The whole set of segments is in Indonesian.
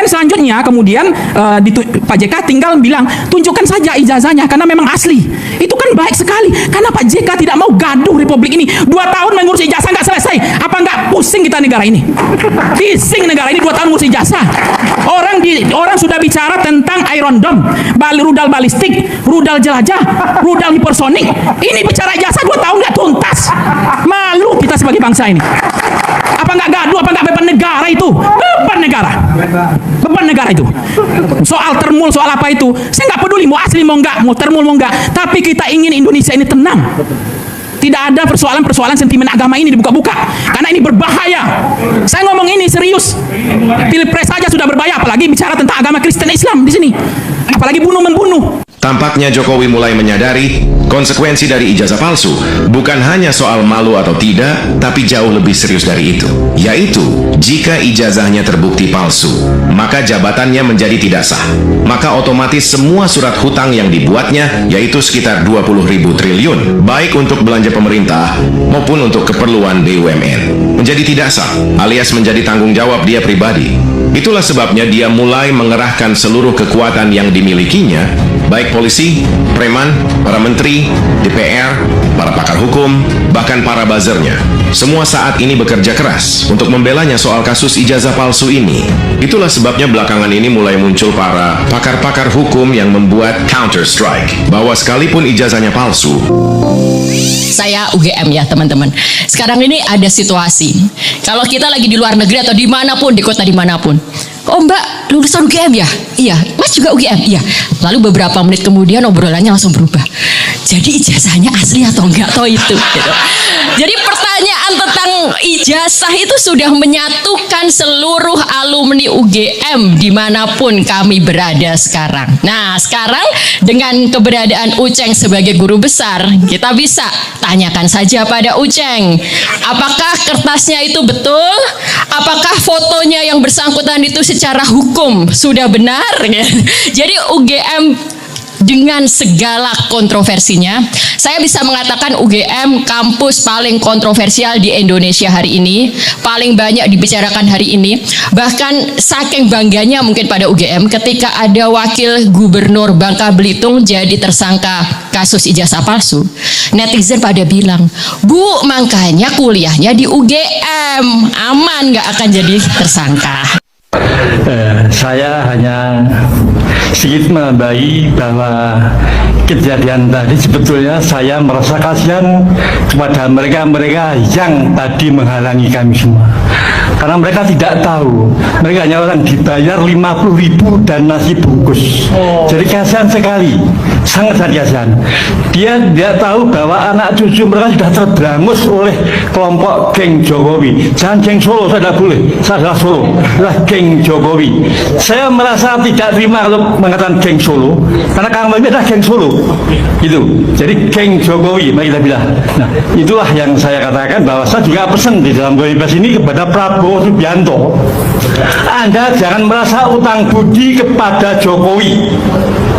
selanjutnya kemudian Pak JK tinggal bilang tunjukkan saja ijazahnya karena memang asli. Itu kan baik sekali karena Pak JK tidak mau gaduh Republik ini. 2 tahun mengurus ijazah nggak selesai. Apa nggak pusing kita negara ini? Pusing negara ini 2 tahun ngurus ijazah. Orang sudah bicara tentang Iron Dome, rudal balistik, rudal jelajah, rudal hipersonik. Ini bicara ijazah 2 tahun nggak tuntas. Malu kita sebagai bangsa ini. Apa nggak gaduh? Apa nggak beban negara itu? Beban negara. Beban negara itu. Soal termul, soal apa itu? Saya nggak peduli mau asli mau nggak, mau termul mau nggak. Tapi kita ingin Indonesia ini tenang. Tidak ada persoalan-persoalan sentimen agama ini dibuka-buka karena ini berbahaya. Saya ngomong ini serius. Pilpres saja sudah berbahaya, apalagi bicara tentang agama Kristen Islam di sini. Apalagi bunuh-membunuh. Tampaknya Jokowi mulai menyadari konsekuensi dari ijazah palsu bukan hanya soal malu atau tidak, tapi jauh lebih serius dari itu. Yaitu, jika ijazahnya terbukti palsu, maka jabatannya menjadi tidak sah. Maka otomatis semua surat hutang yang dibuatnya, yaitu sekitar 20.000 triliun, baik untuk belanja pemerintah maupun untuk keperluan BUMN, menjadi tidak sah, alias menjadi tanggung jawab dia pribadi. Itulah sebabnya dia mulai mengerahkan seluruh kekuatan yang dimilikinya, baik polisi, preman, para menteri, DPR, para pakar hukum, bahkan para buzzernya. Semua saat ini bekerja keras untuk membelanya soal kasus ijazah palsu ini. Itulah sebabnya belakangan ini mulai muncul para pakar-pakar hukum yang membuat counter strike, bahwa sekalipun ijazahnya palsu. Saya UGM ya teman-teman. Sekarang ini ada situasi, kalau kita lagi di luar negeri atau dimanapun, di kota dimanapun, oh Mbak lulusan UGM ya? Iya. Mas juga UGM? Iya. Lalu beberapa menit kemudian obrolannya langsung berubah. Jadi ijazahnya asli atau enggak toh itu gitu. Jadi pertanyaan tentang ijazah itu sudah menyatukan seluruh alumni UGM dimanapun kami berada sekarang. Nah sekarang dengan keberadaan Uceng sebagai guru besar, kita bisa tanyakan saja pada Uceng, apakah kertasnya itu betul? Apakah fotonya yang bersangkutan itu secara hukum sudah benar? Jadi UGM dengan segala kontroversinya, saya bisa mengatakan UGM kampus paling kontroversial di Indonesia hari ini, paling banyak dibicarakan hari ini. Bahkan saking bangganya mungkin pada UGM ketika ada wakil gubernur Bangka Belitung jadi tersangka kasus ijazah palsu, netizen pada bilang, Bu, makanya kuliahnya di UGM, aman nggak akan jadi tersangka. Saya hanya sedikit menambahi bahwa kejadian tadi sebetulnya saya merasa kasihan kepada mereka yang tadi menghalangi kami semua, karena mereka tidak tahu, mereka hanya orang dibayar 50.000 dan nasi bungkus. Jadi kasihan sekali, sangat kasihan. Dia tidak tahu bahwa anak cucu mereka sudah terberangus oleh kelompok geng Jokowi. Jangan geng Solo, saya tidak boleh, saya adalah Solo, adalah geng Jokowi. Saya merasa tidak terima kalau mengatakan geng Solo, karena kami adalah geng Solo gitu. Jadi geng Jokowi, mari kita bilang. Nah itulah yang saya katakan, bahwa saya juga pesan di dalam bebas ini kepada Prabowo Subianto, Anda jangan merasa utang budi kepada Jokowi.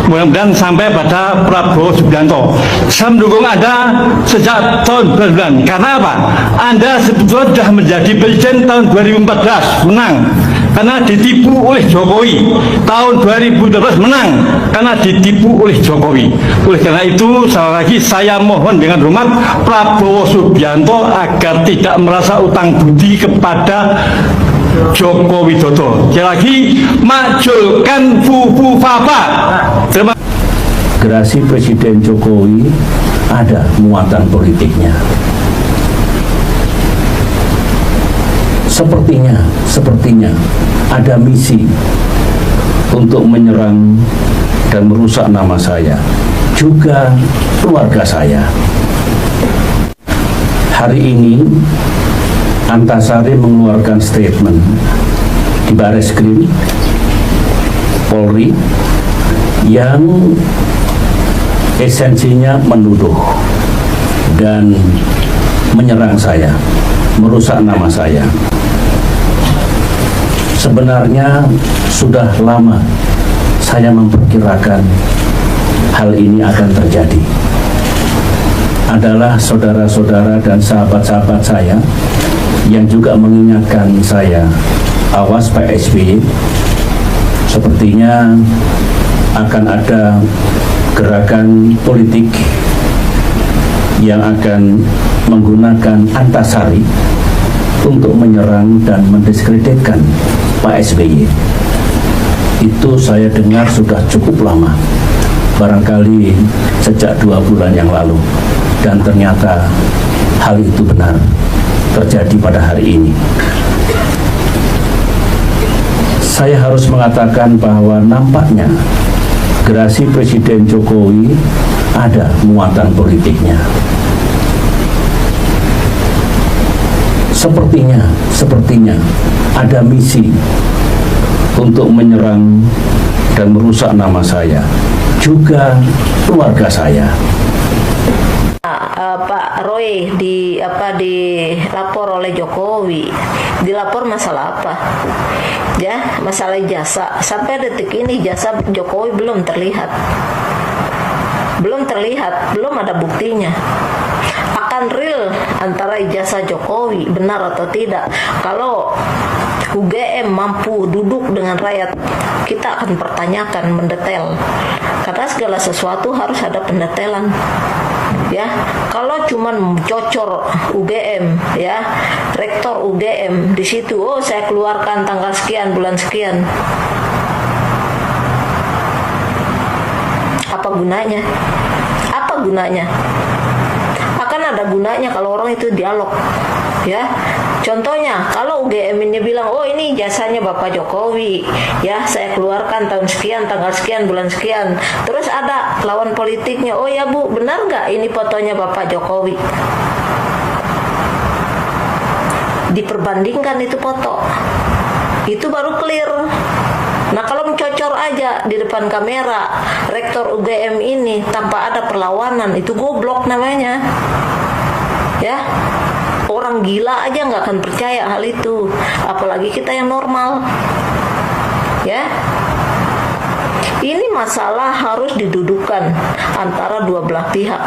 Mudah-mudahan sampai pada Prabowo Subianto. Saya mendukung Anda sejak tahun 2009. Karena apa? Anda sebetulnya sudah menjadi presiden tahun 2014, menang karena ditipu oleh Jokowi. Tahun 2012 menang karena ditipu oleh Jokowi. Oleh karena itu, sekali lagi saya mohon dengan hormat Prabowo Subianto agar tidak merasa utang budi kepada Joko Widodo. Sekali lagi, majulkan Fufu Fafa. Gerasi Presiden Jokowi ada muatan politiknya. Sepertinya ada misi untuk menyerang dan merusak nama saya, juga keluarga saya. Hari ini Antasari mengeluarkan statement di Bareskrim Polri yang esensinya menuduh dan menyerang saya, merusak nama saya. Sebenarnya sudah lama saya memperkirakan hal ini akan terjadi. Adalah saudara-saudara dan sahabat-sahabat saya yang juga mengingatkan saya, awas Pak SBY, sepertinya akan ada gerakan politik yang akan menggunakan antasari untuk menyerang dan mendiskreditkan Pak SBY. Itu saya dengar sudah cukup lama, barangkali sejak 2 bulan yang lalu, dan ternyata hal itu benar terjadi pada hari ini. Saya harus mengatakan bahwa nampaknya gerasi Presiden Jokowi ada muatan politiknya. Sepertinya ada misi untuk menyerang dan merusak nama saya, juga keluarga saya. Pak Roy dilapor oleh Jokowi. Dilapor masalah apa? Ya, masalah jasa. Sampai detik ini jasa Jokowi belum terlihat. Belum ada buktinya. Akan real antara ijazah Jokowi benar atau tidak. Kalau UGM mampu duduk dengan rakyat, kita akan pertanyakan mendetail. Karena segala sesuatu harus ada pendetailan. Ya, kalau cuman cocor UGM, ya, rektor UGM di situ, oh saya keluarkan tanggal sekian, bulan sekian. Apa gunanya? Akan ada gunanya kalau orang itu dialog, ya. Contohnya, kalau UGM ini bilang, oh ini jasanya Bapak Jokowi, ya saya keluarkan tahun sekian, tanggal sekian, bulan sekian. Terus ada lawan politiknya, oh ya Bu, benar nggak ini fotonya Bapak Jokowi? Diperbandingkan itu foto, itu baru clear. Nah kalau mencocor aja di depan kamera, rektor UGM ini tanpa ada perlawanan, itu goblok namanya, ya. Orang gila aja nggak akan percaya hal itu, apalagi kita yang normal, ya. Ini masalah harus didudukan antara dua belah pihak,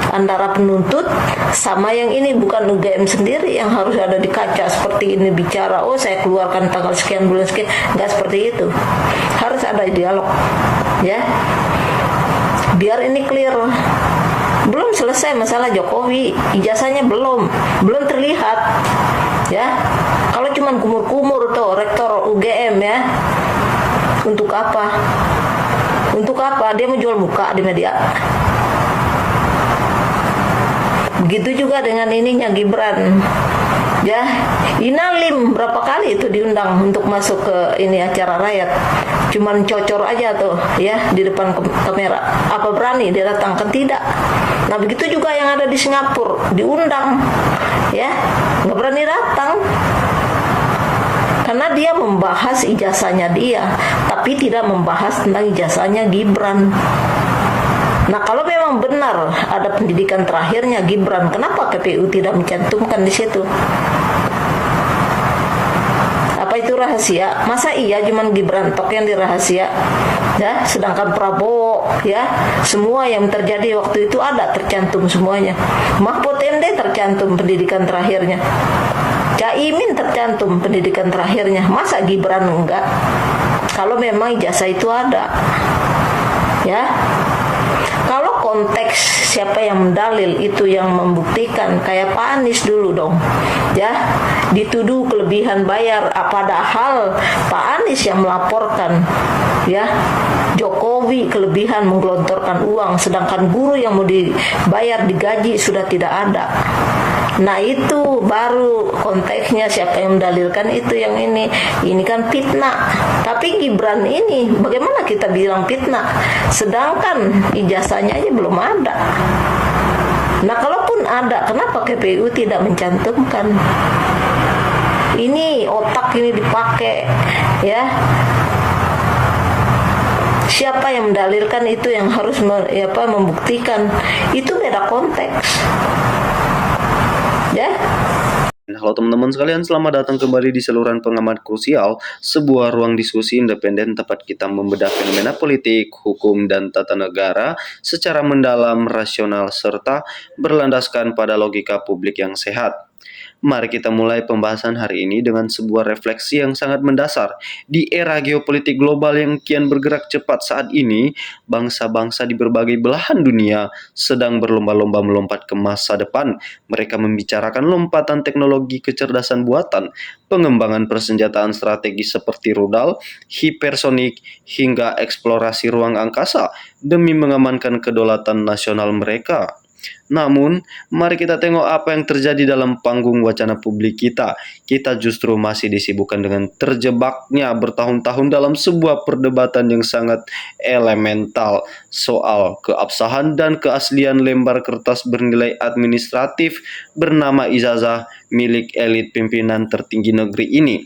antara penuntut sama yang ini. Bukan UGM sendiri yang harus ada di kaca seperti ini bicara, oh saya keluarkan tanggal sekian, bulan sekian. Nggak seperti itu, harus ada dialog, ya, biar ini clear. Belum selesai masalah Jokowi, ijazahnya belum terlihat, ya. Kalau cuman kumur-kumur tuh rektor UGM, ya, untuk apa dia menjual muka di media? Begitu juga dengan ininya Gibran, ya. Inalim berapa kali itu diundang untuk masuk ke ini acara rakyat, cuman cocor aja tuh, ya, di depan kamera. Apa berani dia datang? Kan tidak. Nah begitu juga yang ada di Singapura, diundang, ya, nggak berani datang karena dia membahas ijazahnya dia, tapi tidak membahas tentang ijazahnya Gibran. Nah kalau memang benar ada pendidikan terakhirnya Gibran, kenapa KPU tidak mencantumkan di situ? Apa itu rahasia? Masa iya cuman Gibran tok yang dirahasia, ya? Sedangkan Prabowo, ya, semua yang terjadi waktu itu ada tercantum semuanya. Mahfud MD tercantum pendidikan terakhirnya, Caimin tercantum pendidikan terakhirnya. Masa Gibran enggak? Kalau memang ijazah itu ada, ya. Kalau konteks siapa yang mendalil itu yang membuktikan, kayak Pak Anies dulu dong, ya, dituduh kelebihan bayar, padahal Pak Anies yang melaporkan, ya, Jokowi kelebihan menggelontorkan uang, sedangkan guru yang mau dibayar digaji sudah tidak ada. Nah itu baru konteksnya siapa yang mendalilkan itu yang ini kan fitnah. Tapi Gibran ini bagaimana kita bilang fitnah, sedangkan ijazahnya aja belum ada. Nah kalaupun ada, kenapa KPU tidak mencantumkan? Ini otak ini dipakai, ya. Siapa yang mendalilkan itu yang harus membuktikan, itu beda konteks, ya. Halo teman-teman sekalian, selamat datang kembali di saluran pengamat krusial, sebuah ruang diskusi independen tempat kita membedah fenomena politik, hukum, dan tata negara secara mendalam, rasional, serta berlandaskan pada logika publik yang sehat. Mari kita mulai pembahasan hari ini dengan sebuah refleksi yang sangat mendasar. Di era geopolitik global yang kian bergerak cepat saat ini, bangsa-bangsa di berbagai belahan dunia sedang berlomba-lomba melompat ke masa depan. Mereka membicarakan lompatan teknologi kecerdasan buatan, pengembangan persenjataan strategis seperti rudal, hipersonik, hingga eksplorasi ruang angkasa demi mengamankan kedaulatan nasional mereka. Namun, mari kita tengok apa yang terjadi dalam panggung wacana publik kita. Kita justru masih disibukkan dengan terjebaknya bertahun-tahun dalam sebuah perdebatan yang sangat elemental soal keabsahan dan keaslian lembar kertas bernilai administratif bernama ijazah milik elit pimpinan tertinggi negeri ini.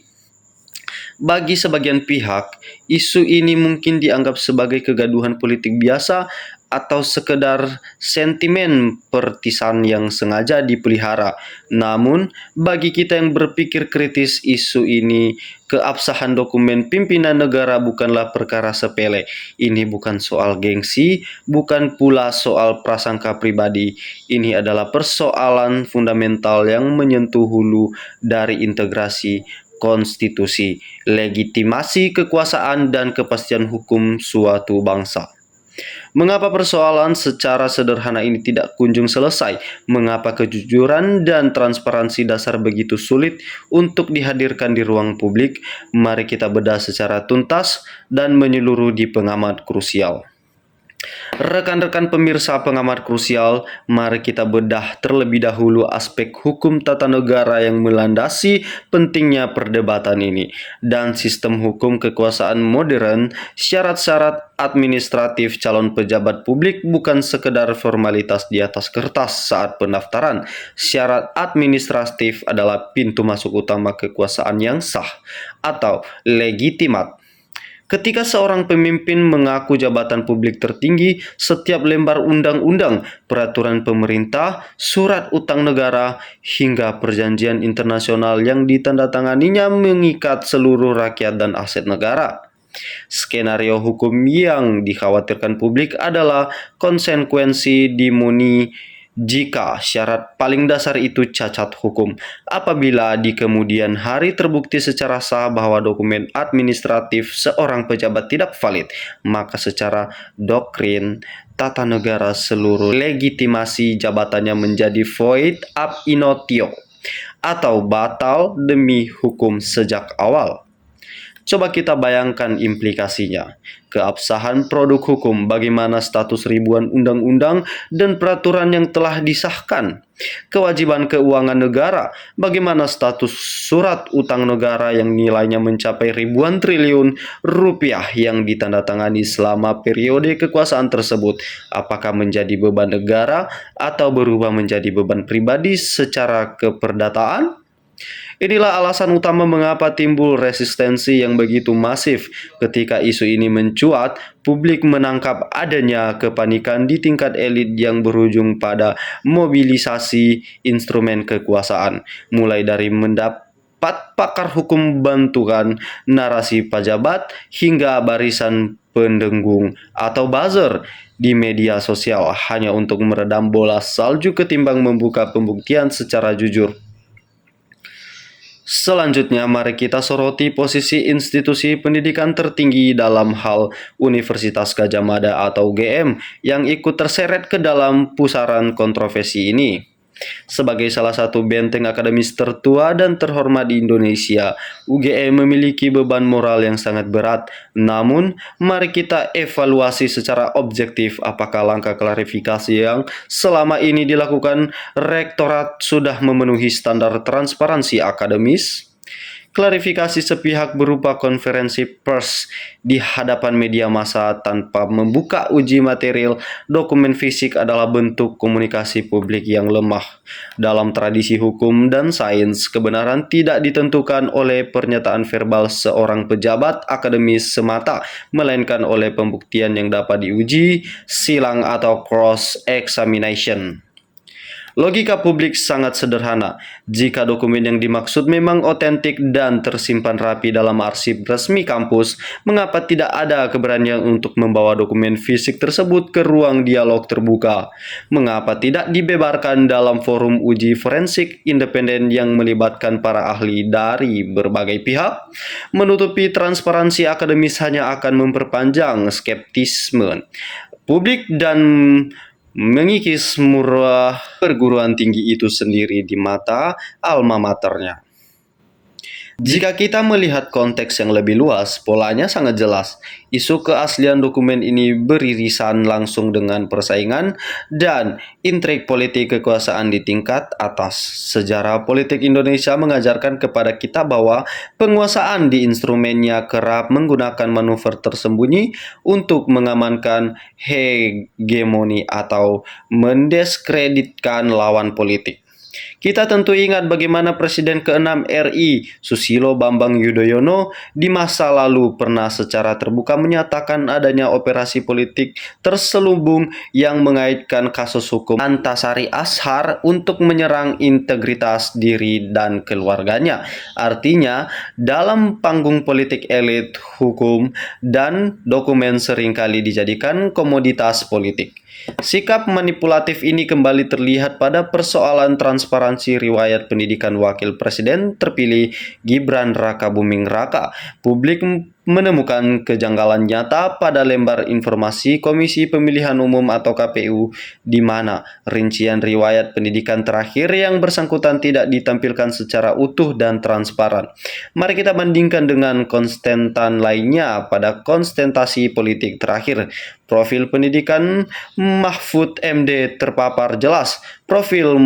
Bagi sebagian pihak, isu ini mungkin dianggap sebagai kegaduhan politik biasa atau sekedar sentimen partisan yang sengaja dipelihara. Namun, bagi kita yang berpikir kritis, isu ini, keabsahan dokumen pimpinan negara bukanlah perkara sepele. Ini bukan soal gengsi, bukan pula soal prasangka pribadi. Ini adalah persoalan fundamental yang menyentuh hulu dari integrasi konstitusi, legitimasi kekuasaan, dan kepastian hukum suatu bangsa. Mengapa persoalan secara sederhana ini tidak kunjung selesai? Mengapa kejujuran dan transparansi dasar begitu sulit untuk dihadirkan di ruang publik? Mari kita bedah secara tuntas dan menyeluruh di pengamat krusial. Rekan-rekan pemirsa pengamat krusial, mari kita bedah terlebih dahulu aspek hukum tata negara yang melandasi pentingnya perdebatan ini. Dan sistem hukum kekuasaan modern, syarat-syarat administratif calon pejabat publik bukan sekedar formalitas di atas kertas saat pendaftaran. Syarat administratif adalah pintu masuk utama kekuasaan yang sah atau legitimat. Ketika seorang pemimpin mengaku jabatan publik tertinggi, setiap lembar undang-undang, peraturan pemerintah, surat utang negara, hingga perjanjian internasional yang ditandatanganinya mengikat seluruh rakyat dan aset negara. Skenario hukum yang dikhawatirkan publik adalah konsekuensi dimoni jika syarat paling dasar itu cacat hukum. Apabila di kemudian hari terbukti secara sah bahwa dokumen administratif seorang pejabat tidak valid, maka secara doktrin tata negara seluruh legitimasi jabatannya menjadi void ab initio atau batal demi hukum sejak awal. Coba kita bayangkan implikasinya. Keabsahan produk hukum, bagaimana status ribuan undang-undang dan peraturan yang telah disahkan. Kewajiban keuangan negara, bagaimana status surat utang negara yang nilainya mencapai ribuan triliun rupiah yang ditandatangani selama periode kekuasaan tersebut. Apakah menjadi beban negara atau berubah menjadi beban pribadi secara keperdataan? Inilah alasan utama mengapa timbul resistensi yang begitu masif ketika isu ini mencuat. Publik menangkap adanya kepanikan di tingkat elit yang berujung pada mobilisasi instrumen kekuasaan, mulai dari mendapat pakar hukum bantuan, narasi pejabat, hingga barisan pendengung atau buzzer di media sosial hanya untuk meredam bola salju ketimbang membuka pembuktian secara jujur. Selanjutnya, mari kita soroti posisi institusi pendidikan tertinggi dalam hal Universitas Gadjah Mada atau UGM yang ikut terseret ke dalam pusaran kontroversi ini. Sebagai salah satu benteng akademis tertua dan terhormat di Indonesia, UGM memiliki beban moral yang sangat berat. Namun, mari kita evaluasi secara objektif apakah langkah klarifikasi yang selama ini dilakukan Rektorat sudah memenuhi standar transparansi akademis. Klarifikasi sepihak berupa konferensi pers di hadapan media massa tanpa membuka uji material dokumen fisik adalah bentuk komunikasi publik yang lemah. Dalam tradisi hukum dan sains, kebenaran tidak ditentukan oleh pernyataan verbal seorang pejabat akademis semata, melainkan oleh pembuktian yang dapat diuji, silang atau cross-examination. Logika publik sangat sederhana. Jika dokumen yang dimaksud memang otentik dan tersimpan rapi dalam arsip resmi kampus, mengapa tidak ada keberanian untuk membawa dokumen fisik tersebut ke ruang dialog terbuka? Mengapa tidak dibebarkan dalam forum uji forensik independen yang melibatkan para ahli dari berbagai pihak? Menutupi transparansi akademis hanya akan memperpanjang skeptisme publik dan mengikis murah perguruan tinggi itu sendiri di mata alma maternya. Jika kita melihat konteks yang lebih luas, polanya sangat jelas. Isu keaslian dokumen ini beririsan langsung dengan persaingan dan intrik politik kekuasaan di tingkat atas. Sejarah politik Indonesia mengajarkan kepada kita bahwa penguasaan di instrumennya kerap menggunakan manuver tersembunyi untuk mengamankan hegemoni atau mendiskreditkan lawan politik. Kita tentu ingat bagaimana Presiden ke-6 RI, Susilo Bambang Yudhoyono, di masa lalu pernah secara terbuka menyatakan adanya operasi politik terselubung yang mengaitkan kasus hukum Antasari Ashar untuk menyerang integritas diri dan keluarganya. Artinya, dalam panggung politik elit, hukum dan dokumen seringkali dijadikan komoditas politik. Sikap manipulatif ini kembali terlihat pada persoalan transparansi riwayat pendidikan Wakil Presiden terpilih Gibran Rakabuming Raka. Publik menemukan kejanggalan nyata pada lembar informasi Komisi Pemilihan Umum atau KPU, di mana rincian riwayat pendidikan terakhir yang bersangkutan tidak ditampilkan secara utuh dan transparan. Mari kita bandingkan dengan konstantan lainnya pada konsentrasi politik terakhir. Profil pendidikan Mahfud MD terpapar jelas. Profil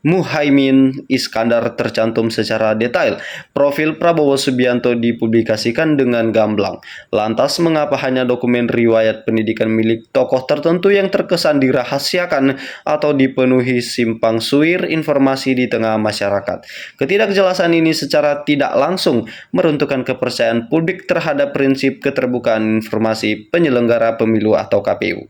Muhaimin Iskandar tercantum secara detail. Profil Prabowo Subianto dipublikasikan dengan gamblang. Lantas mengapa hanya dokumen riwayat pendidikan milik tokoh tertentu yang terkesan dirahasiakan atau dipenuhi simpang suir informasi di tengah masyarakat? Ketidakjelasan ini secara tidak langsung meruntuhkan kepercayaan publik terhadap prinsip keterbukaan informasi penyelenggara pemilu atau KPU.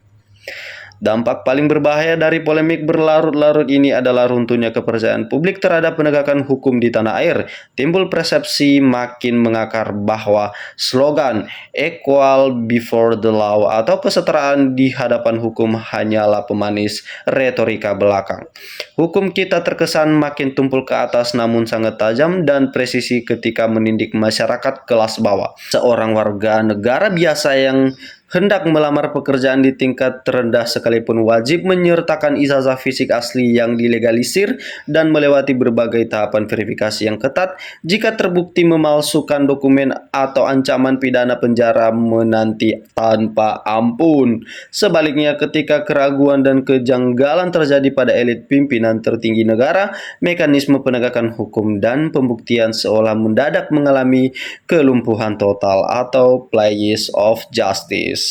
Dampak paling berbahaya dari polemik berlarut-larut ini adalah runtuhnya kepercayaan publik terhadap penegakan hukum di tanah air. Timbul persepsi makin mengakar bahwa slogan equal before the law atau kesetaraan di hadapan hukum hanyalah pemanis retorika belakang. Hukum kita terkesan makin tumpul ke atas namun sangat tajam dan presisi ketika menindik masyarakat kelas bawah. Seorang warga negara biasa yang hendak melamar pekerjaan di tingkat terendah sekalipun wajib menyertakan ijazah fisik asli yang dilegalisir dan melewati berbagai tahapan verifikasi yang ketat. Jika terbukti memalsukan dokumen atau ancaman pidana penjara menanti tanpa ampun. Sebaliknya, ketika keraguan dan kejanggalan terjadi pada elit pimpinan tertinggi negara, mekanisme penegakan hukum dan pembuktian seolah mendadak mengalami kelumpuhan total atau plague of justice.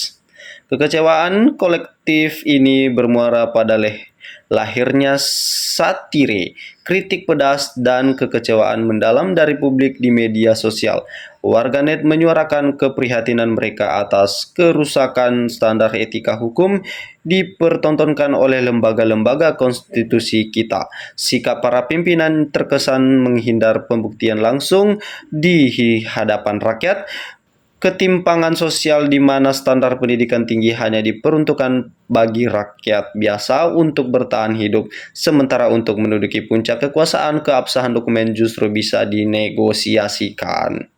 Kekecewaan kolektif ini bermuara pada lahirnya satire, kritik pedas, dan kekecewaan mendalam dari publik di media sosial. Warganet menyuarakan keprihatinan mereka atas kerusakan standar etika hukum dipertontonkan oleh lembaga-lembaga konstitusi kita. Sikap para pimpinan terkesan menghindar pembuktian langsung di hadapan rakyat. Ketimpangan sosial di mana standar pendidikan tinggi hanya diperuntukkan bagi rakyat biasa untuk bertahan hidup, sementara untuk menduduki puncak kekuasaan, keabsahan dokumen justru bisa dinegosiasikan.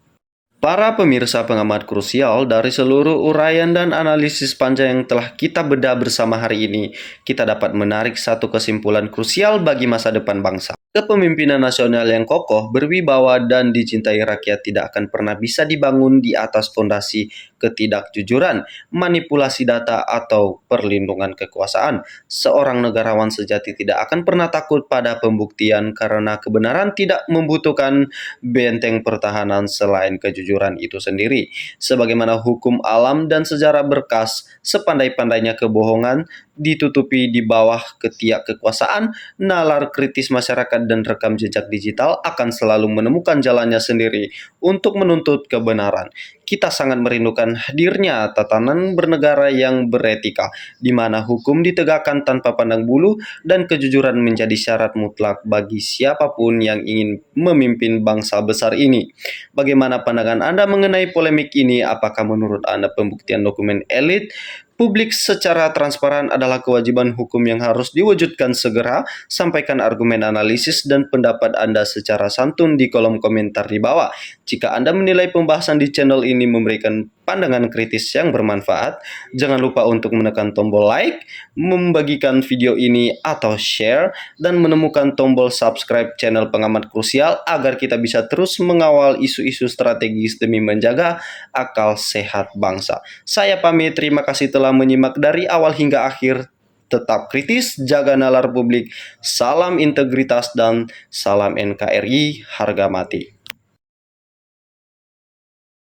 Para pemirsa pengamat krusial, dari seluruh uraian dan analisis panjang yang telah kita bedah bersama hari ini, kita dapat menarik satu kesimpulan krusial bagi masa depan bangsa. Kepemimpinan nasional yang kokoh, berwibawa, dan dicintai rakyat tidak akan pernah bisa dibangun di atas fondasi ketidakjujuran, manipulasi data, atau perlindungan kekuasaan. Seorang negarawan sejati tidak akan pernah takut pada pembuktian karena kebenaran tidak membutuhkan benteng pertahanan selain kejujuran itu sendiri. Sebagaimana hukum alam dan sejarah berkas, sepandai-pandainya kebohongan ditutupi di bawah ketiak kekuasaan, nalar kritis masyarakat dan rekam jejak digital akan selalu menemukan jalannya sendiri untuk menuntut kebenaran. kita sangat merindukan hadirnya tatanan bernegara yang beretika, di mana hukum ditegakkan tanpa pandang bulu dan kejujuran menjadi syarat mutlak bagi siapapun yang ingin memimpin bangsa besar ini. Bagaimana pandangan Anda mengenai polemik ini? Apakah menurut Anda pembuktian dokumen elit publik secara transparan adalah kewajiban hukum yang harus diwujudkan segera? Sampaikan argumen, analisis, dan pendapat Anda secara santun di kolom komentar di bawah. Jika Anda menilai pembahasan di channel ini memberikan pandangan kritis yang bermanfaat, jangan lupa untuk menekan tombol like, membagikan video ini atau share, dan menemukan tombol subscribe channel Pengamat Krusial agar kita bisa terus mengawal isu-isu strategis demi menjaga akal sehat bangsa. Saya pamit, terima kasih telah menyimak dari awal hingga akhir. Tetap kritis, jaga nalar publik, salam integritas, dan salam NKRI harga mati.